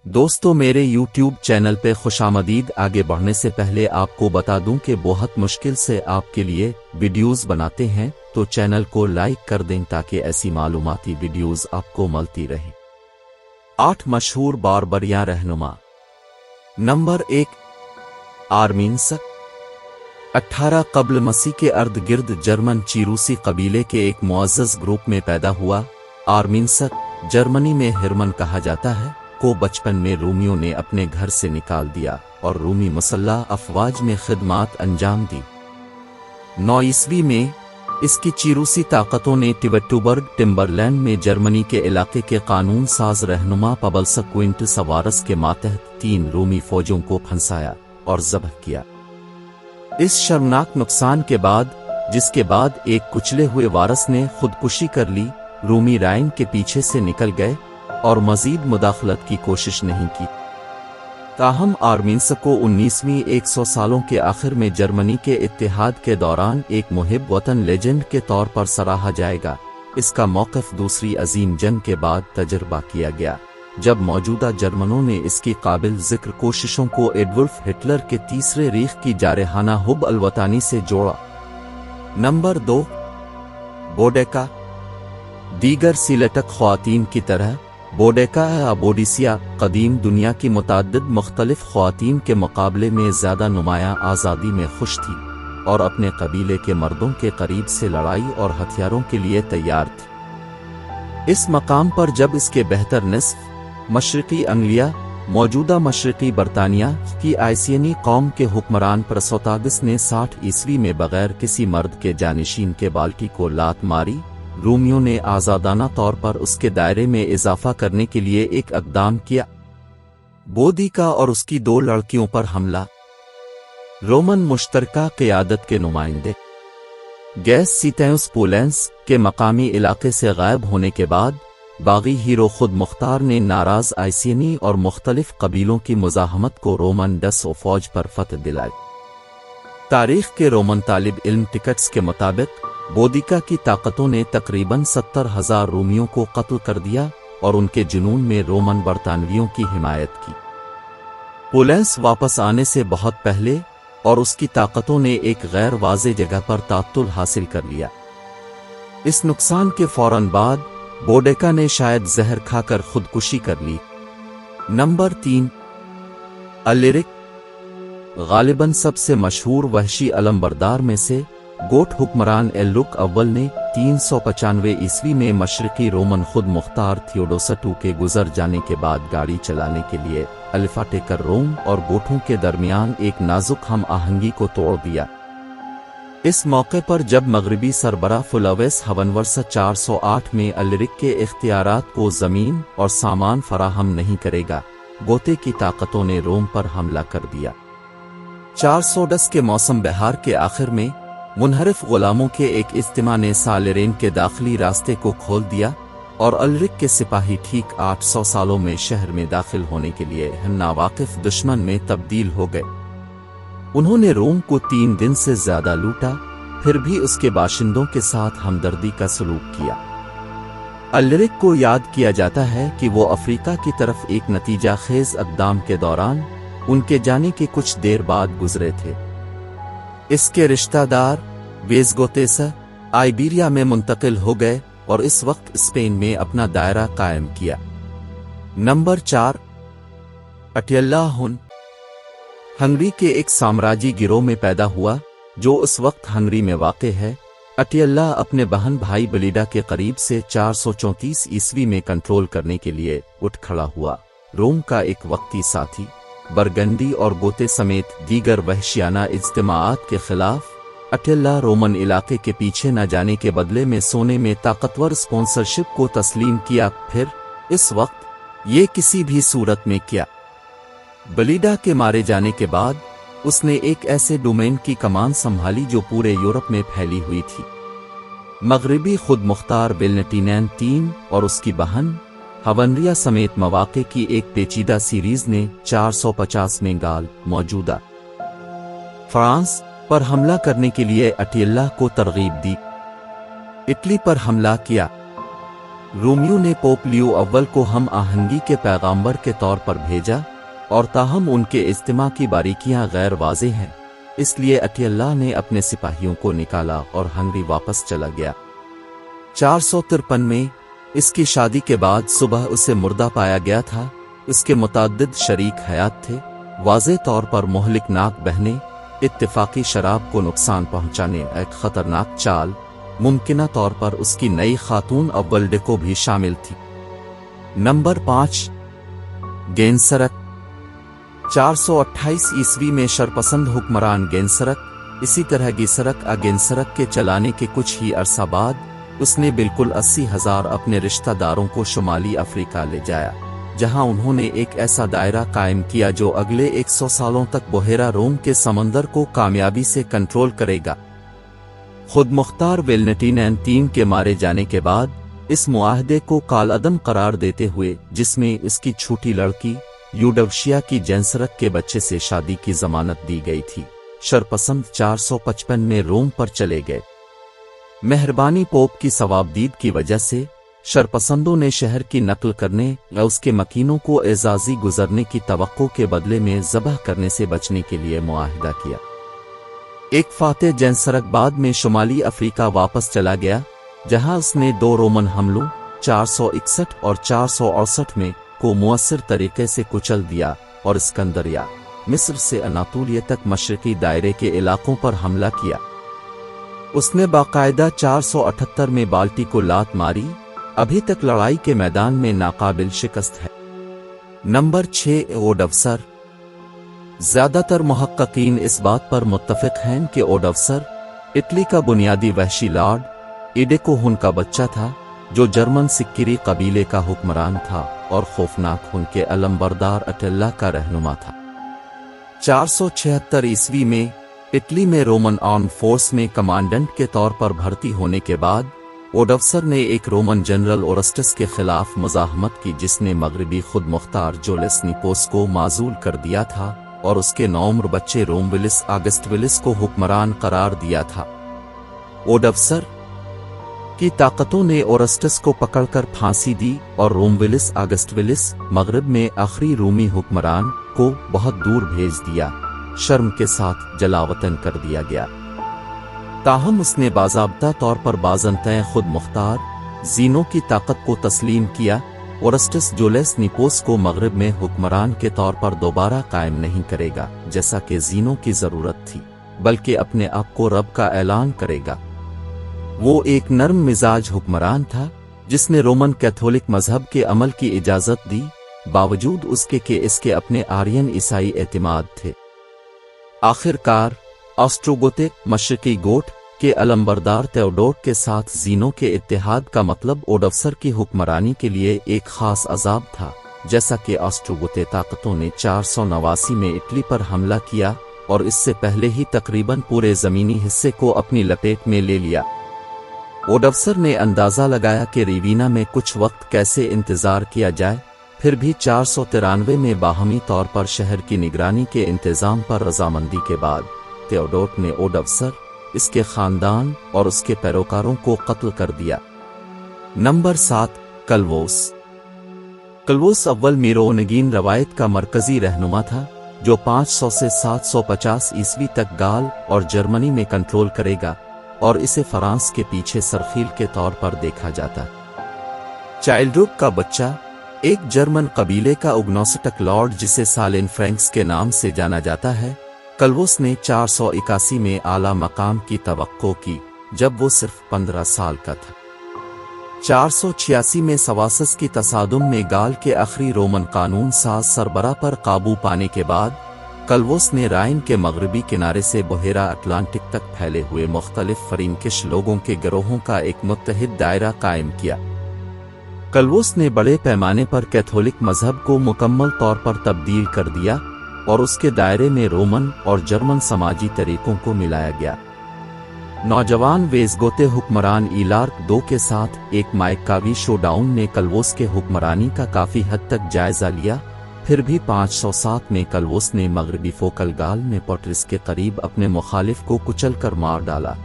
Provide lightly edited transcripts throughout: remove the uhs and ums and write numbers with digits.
دوستو میرے YouTube channel پہ خوشامدید۔ آگے بڑھنے سے پہلے آپ کو بتا دوں کہ بہت مشکل سے آپ کے لیے ویڈیوز بناتے ہیں، تو چینل کو لائک کر دیں تاکہ ایسی معلوماتی ویڈیوز آپ کو ملتی رہیں۔ 8 مشہور باربریاں رہنما۔ نمبر 1، آرمینسک۔ 18 قبل مسیح کے ارد گرد جرمن چیروسی قبیلے کے ایک معزز گروپ میں پیدا ہوا۔ آرمینسک، جرمنی میں ہرمن کہا جاتا ہے، کو بچپن میں رومیوں نے اپنے گھر سے نکال دیا اور رومی مسلح افواج میں خدمات انجام دی۔ 9 عیسوی میں اس کی چیروسی طاقتوں نے ٹیوٹوبرگ ٹمبرلینڈ میں جرمنی کے علاقے کے قانون ساز رہنما پبلسک کوئنٹ سوارس کے ماتحت 3 رومی فوجوں کو پھنسایا اور ذبح کیا۔ اس شرمناک نقصان کے بعد، جس کے بعد ایک کچلے ہوئے وارث نے خودکشی کر لی، رومی رائن کے پیچھے سے نکل گئے اور مزید مداخلت کی کوشش نہیں کی۔ تاہم آرمینسک کو 19ویں 100 سالوں کے آخر میں جرمنی کے اتحاد کے دوران ایک محب وطن لیجنڈ کے طور پر سراہا جائے گا۔ اس کا موقف دوسری عظیم جنگ کے بعد تجربہ کیا گیا، جب موجودہ جرمنوں نے اس کی قابل ذکر کوششوں کو ایڈولف ہٹلر کے تیسرے ریخ کی جارحانہ حب الوطنی سے جوڑا۔ نمبر 2، بوڈیکا۔ دیگر سیلٹک خواتین کی طرح بوڈیکا یا بوڈیسیا قدیم دنیا کی متعدد مختلف خواتین کے مقابلے میں زیادہ نمایاں آزادی میں خوش تھی اور اپنے قبیلے کے مردوں کے قریب سے لڑائی اور ہتھیاروں کے لیے تیار تھی۔ اس مقام پر جب اس کے بہتر نصف، مشرقی انگلیا، موجودہ مشرقی برطانیہ کی آئسینی قوم کے حکمران پرسوتاگس نے 60 عیسوی میں بغیر کسی مرد کے جانشین کے بالٹی کو لات ماری، رومیوں نے آزادانہ طور پر اس کے دائرے میں اضافہ کرنے کے لیے ایک اقدام کیا۔ بودیکا اور اس کی 2 لڑکیوں پر حملہ۔ رومن مشترکہ قیادت کے نمائندے گیس سیتیوس پولینس کے مقامی علاقے سے غائب ہونے کے بعد، باغی ہیرو خود مختار نے ناراض آئسینی اور مختلف قبیلوں کی مزاحمت کو رومن ڈس و فوج پر فتح دلائی۔ تاریخ کے رومن طالب علم ٹکٹس کے مطابق بودیکا کی طاقتوں نے تقریباً 70,000 رومیوں کو قتل کر دیا اور ان کے جنون میں رومن برطانویوں کی حمایت کی۔ پولینس واپس آنے سے بہت پہلے اور اس کی طاقتوں نے ایک غیر واضح جگہ پر تعطل حاصل کر لیا۔ اس نقصان کے فوراً بعد بوڈیکا نے شاید زہر کھا کر خودکشی کر لی۔ نمبر 3، الیرک۔ غالباً سب سے مشہور وحشی علمبردار میں سے گوٹ حکمران ایلرک اول نے 395 عیسوی میں مشرقی رومن خود مختار تھیوڈوسٹو کے گزر جانے کے بعد گاڑی چلانے کے لیے الفاٹے کر روم اور گوٹھوں کے درمیان ایک نازک ہم آہنگی کو توڑ دیا۔ اس موقع پر جب مغربی سربراہ فلاویس ہونورس 408 میں الیرک کے اختیارات کو زمین اور سامان فراہم نہیں کرے گا، گوتے کی طاقتوں نے روم پر حملہ کر دیا۔ 410 کے موسم بہار کے آخر میں منحرف غلاموں کے ایک اجتماع نے سالرین کے داخلی راستے کو کھول دیا اور الیرک کے سپاہی ٹھیک 800 سالوں میں شہر میں داخل ہونے کے لیے ناواقف دشمن میں تبدیل ہو گئے۔ انہوں نے روم کو 3 دن سے زیادہ لوٹا، پھر بھی اس کے باشندوں کے ساتھ ہمدردی کا سلوک کیا۔ الیرک کو یاد کیا جاتا ہے کہ وہ افریقہ کی طرف ایک نتیجہ خیز اقدام کے دوران ان کے جانے کے کچھ دیر بعد گزرے تھے۔ اس کے رشتہ دار ویزگوتیسا آئیبیریا میں منتقل ہو گئے اور اس وقت اسپین میں اپنا دائرہ قائم کیا۔ نمبر 4، اٹیلا ہن۔ ہنگری کے ایک سامراجی گروہ میں پیدا ہوا جو اس وقت ہنگری میں واقع ہے۔ اٹیلا اپنے بہن بھائی بلیڈا کے قریب سے 434 عیسوی میں کنٹرول کرنے کے لیے اٹھ کھڑا ہوا۔ روم کا ایک وقتی ساتھی، برگنڈی اور گوتے سمیت دیگر وحشیانہ اجتماعات کے خلاف، اٹیلا رومن علاقے کے پیچھے نہ جانے کے بدلے میں سونے میں طاقتور اسپانسرشپ کو تسلیم کیا۔ پھر اس وقت یہ کسی بھی صورت میں کیا۔ بلیڈا کے مارے جانے کے بعد اس نے ایک ایسے ڈومین کی کمان سنبھالی جو پورے یورپ میں پھیلی ہوئی تھی۔ مغربی خود مختار بیلنٹینین III اور اس کی بہن ہونریا سمیت مواقع کی ایک پیچیدہ سیریز نے 450 میں گال، موجودہ فرانس، पर हमला करने के लिए अटिल्ला को तरगीब दी। इटली पर हमला किया। रोमियो ने पोप लियो अव्वल को हम आहंगी के पैगाम्बर के तौर पर भेजा, और ताहम उनके इज्तिमा की बारीकियां गैर वाज़ेह हैं, इसलिए अटिल्ला ने अपने सिपाहियों को निकाला और हंगरी वापस चला गया। 453 में इसकी शादी के बाद सुबह उसे मुर्दा पाया गया था। उसके मुतअद्दिद शरीक हयात थे, वाज़ेह तौर पर मुहलिकनाक बहने, इत्तिफाकी शराब को नुकसान पहुंचाने एक खतरनाक चाल, मुमकिना तौर पर उसकी नई खातून अव्वल डेको भी शामिल थी। नंबर 5, गेंसरक। 428 ईस्वी में शरपसंद हुक्मरान गेंसरक, इसी तरह गिसरक गेंसरक के चलाने के कुछ ही अरसा बाद उसने बिल्कुल 80,000 अपने रिश्तेदारों को शुमाली अफ्रीका ले जाया, जहां उन्होंने एक ऐसा दायरा कायम किया जो अगले 100 सालों तक बहेरा रोम के समंदर को कामयाबी से कंट्रोल करेगा। खुद मुख्तार वेलनेटिनैन III के मारे जाने के बाद इस मुआहदे को कालअदम करार देते हुए, जिसमें इसकी छोटी लड़की यूडवशिया की गेंसरक के बच्चे से शादी की जमानत दी गई थी, शरपसंद 455 में रोम पर चले गए। मेहरबानी पोप की सवाबदीद की वजह से शरपसंदों ने शहर की नकल करने या उसके मकीनों को एजाजी गुजरने की तवक्को के बदले में ज़बह करने से बचने के लिए मुआहिदा किया। एक फातेह गेंसरक बाद में शुमाली अफ्रीका वापस चला गया, जहां उसने 2 रोमन हमलों 461 और 468 में को मुअस्सिर तरीके से कुचल दिया और स्कंदरिया, मिस्र से अनातोलिया तक मशरकी दायरे के इलाकों पर हमला किया। उसने बाकायदा 478 में बाल्टी को लात मारी, अभी तक लड़ाई के मैदान में नाकाबिल शिकस्त है। नंबर 6, ओडवसर। ज्यादातर मुहक्किकीन इस बात पर मुत्तफिक हैं कि ओडवसर इटली का बुनियादी वहशी लॉर्ड इडेको हुन का बच्चा था, जो जर्मन सिक्किरी कबीले का हुक्मरान था और खौफनाक हुन के अलमबरदार अटिल्ला का रहनुमा था। 476 ईस्वी में इटली में रोमन आर्म फोर्स में कमांडेंट के तौर पर भर्ती होने के बाद ओडवसर ने एक रोमन जनरल ओरस्टस के खिलाफ मुजाहमत की, जिसने मगरबी खुद मुख्तार जोलिस निपोस को माजूल कर दिया था और उसके नौम्र बच्चे रोमविलिस अगस्टविलिस को हुक्मरान करार दिया था। ओडवसर की ताकतों ने ओरस्टस को पकड़कर फांसी दी और रोमविलिस अगस्टविलिस मगरब में आखिरी रूमी हुक्मरान को बहुत दूर भेज दिया, शर्म के साथ जलावतन कर दिया गया। ताहम उसने बाज़ाब्ता तौर पर बाज़ंतैं खुद मुख्तार जीनो की ताकत को तस्लीम किया। ओरस्टस जोलिस निपोस को मगरब में हुक्मरान के तौर पर दोबारा कायम नहीं करेगा, जैसा कि जीनो की जरूरत थी, बल्कि अपने आप को रब का ऐलान करेगा। वो एक नर्म मिजाज हुक्मरान था, जिसने रोमन कैथोलिक मजहब के अमल की इजाजत दी, बावजूद उसके कि इसके अपने आर्यन ईसाई एतिमाद थे। आखिरकार ऑस्ट्रोगोथिक मशरकी गोट के अलंबरदार तेओडोट के साथ जीनो के इत्तेहाद का मतलब ओडवसर की हुक्मरानी के लिए एक खास अजाब था, जैसा कि ऑस्ट्रोगोथे ताकतों ने 489 में इटली पर हमला किया और इससे पहले ही तकरीबन पूरे जमीनी हिस्से को अपनी लपेट में ले लिया। ओडवसर ने अंदाजा लगाया कि रिवीना में कुछ वक्त कैसे इंतजार किया जाए, फिर भी 493 में बाहमी तौर पर शहर की निगरानी के इंतजाम पर रजामंदी के बाद तेओडोट ने ओडवसर, इसके खानदान और उसके पैरोकारों को कत्ल कर दिया। नंबर 7, क्लवोस। क्लवोस अव्वल मीरोनिगीन रवायत का मरकजी रहनुमा था, जो 500 से 750 ईस्वी तक गाल और जर्मनी में कंट्रोल करेगा, और इसे फ्रांस के पीछे सरखील के तौर पर देखा जाता। चाइल्ड्रुक का बच्चा, एक जर्मन कबीले का उग्नोस्टक लॉर्ड जिसे सालिन फ्रैंक्स के नाम से जाना जाता है, क्लवोस ने 481 में आला मकाम की तवक्को की, जब वो सिर्फ 15 साल का था। 486 में सवासस की तसादुम में गाल के आखिरी रोमन कानून साज सरबरा पर काबू पाने के बाद क्लवोस ने राइन के मगरबी किनारे से बहेरा अटलांटिक तक फैले हुए मुख्तलिफ फरीनकिश लोगों के गिरोहों का एक मुत्तहिद दायरा कायम किया। क्लवोस ने बड़े पैमाने पर कैथोलिक मजहब को मुकम्मल तौर पर तब्दील कर दिया और उसके दायरे में रोमन और जर्मन समाजी तरीकों को मिलाया गया। नौजवान वेस्गोते हुक्मरान इलार्क II के साथ एक मायकावी शोडाउन ने क्लवोस के हुक्मरानी का काफी हद तक जायजा लिया फिर भी 507 में कलवोस ने मगरबी फोकल गाल में पोर्ट्रिस के करीब अपने मुखालिफ को कुचलकर मार डाला।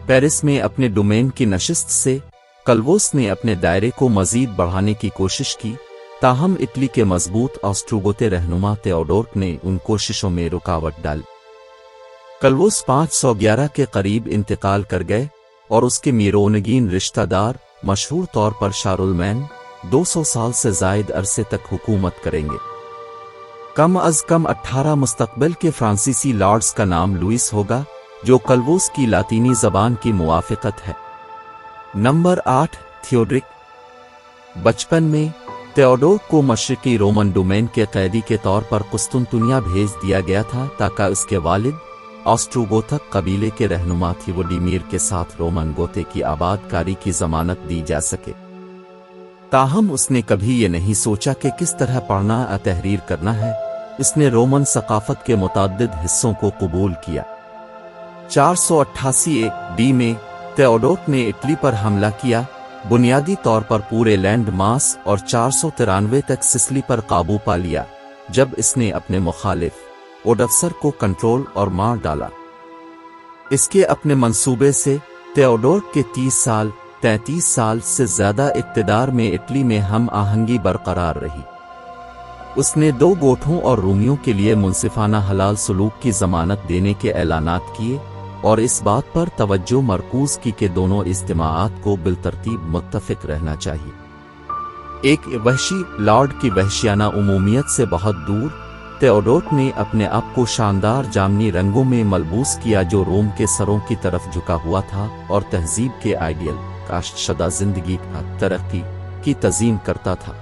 पेरिस में अपने डोमेन की नशिस्त से कलवोस ने अपने दायरे को मजीद बढ़ाने की कोशिश की, ताहम इटली के मजबूत ऑस्ट्रोगोते रहनुमा तेओडोर्क ने उन कोशिशों में रुकावट डाली। कलवोस 511 के करीब इंतकाल कर गए और उसके मीरोनगीन रिश्तेदार मशहूर तौर पर शारुलमैन 200 साल से जायद अरसे तक हुकूमत करेंगे। कम अज कम 18 मुस्तकबिल के फ्रांसीसी लॉर्ड्स का नाम लुइस होगा, जो कलवोस की लातीनी जबान की मुवाफिकत है। नंबर 8 थियोड्रिक। बचपन में तेओडोर को मशरकी रोमन डोमेन के कैदी के तौर पर कुस्तुनतुनिया भेज दिया गया था ताकि उसके वालिद ऑस्ट्रोगोथक कबीले के रहनुमा थियोडीमीर के साथ रोमन गोते की आबादकारी की जमानत दी जा सके। ताहम उसने कभी ये नहीं सोचा कि किस तरह पढ़ना या तहरीर करना है। इसने रोमन सकाफत के मुतअद्दिद हिस्सों को कबूल किया। 488 AD में तेओडोर ने इटली पर हमला किया, बुनियादी तौर पर पूरे लैंड मास, और 493 तक सिसिली पर काबू पा लिया, जब इसने अपने मुखालिफ ओडफ्सर को कंट्रोल और मार डाला। इसके अपने मंसूबे से तेओडोर के 33 साल से ज्यादा इक़्तिदार में इटली में हम आहंगी बरकरार रही। उसने 2 गोठों और रूमियों के लिए मुंसिफाना हलाल सलूक की जमानत देने के ऐलानात किए और इस बात पर तवज्जो मरकूज की कि दोनों इज्तिमाआत को बिलतरतीब मुत्तफिक रहना चाहिए। एक वहशी लॉर्ड की वहशियाना उमूमियत से बहुत दूर तेओडोर ने अपने आप को शानदार जामनी रंगों में मलबूस किया, जो रोम के सरों की तरफ झुका हुआ था और तहजीब के आइडियल काश्तशदा जिंदगी का तरक्की की तज़ीम करता था।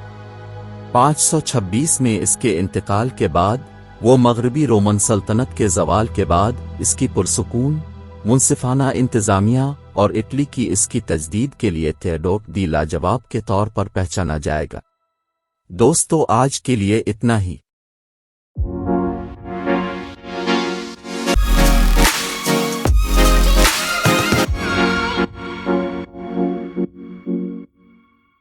526 में इसके इंतकाल के बाद वो मगरबी रोमन सल्तनत के ज़वाल के बाद इसकी पुरसुकून मुंसिफाना इंतज़ामिया और इटली की इसकी तजदीद के लिए तेओडोर दी लाजवाब के तौर पर पहचाना जाएगा। दोस्तों, आज के लिए इतना ही।